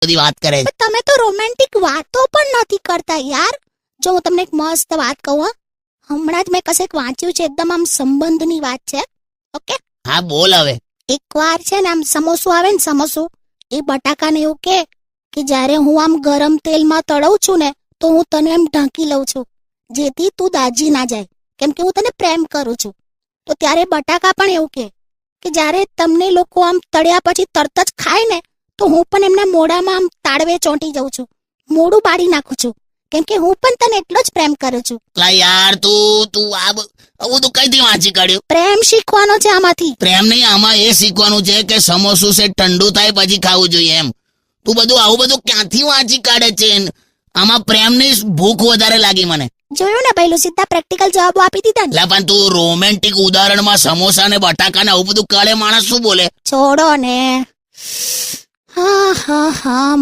બધી વાત કરે છે. તમે તો રોમેન્ટિક વાતો પણ નથી કરતા યાર. જો હું તમને એક મસ્ત વાત કહું હો. હમણાં જ મેં કશેક વાંચ્યું છે, એકદમ આમ સંબંધની વાત છે. ઓકે, હા બોલ હવે. એકવાર છે ને આમ સમોસું આવે ને સમોસું, એ બટાકાને એવું કે જ્યારે હું આમ ગરમ તેલમાં તળું છું ને તો હું તને એમ ઢાંકી લઉં છું, જેથી તું દાજી ના જાય, કેમ કે હું તને પ્રેમ કરું છું. તો ત્યારે બટાકા પણ એવું કે જ્યારે તમને લોકો આમ તળ્યા પછી તરત જ ખાય ને તો હું પણ એમના મોઢામાં આમ તાળવે ચોંટી જાઉં છું, મોઢું બાળી નાખું છું, કેમ કે હું પણ તને એટલો જ પ્રેમ કરું છું. લા યાર તું આ બધું કઈથી વાંચી કાઢ્યું? પ્રેમ શીખવાનો છે આમાંથી. પ્રેમ નહીં, આમાં એ શીખવાનું છે કે સમોસું છે ઠંડુ થાય પછી ખાવું જોઈએ એમ. તું બધું આવું બધું ક્યાંથી વાંચી કાઢે છે? આમાં પ્રેમ ની ભૂખ વધારે લાગી મને. જોયું ને પહેલું, સીધા પ્રેક્ટિકલ જવાબો આપી દીધા ને. લા પણ તું રોમેન્ટિક ઉદાહરણમાં સમોસા ને બટાકા ને આવું બધું કાઢે, માણસ શું બોલે? છોડો ને. હા હા હા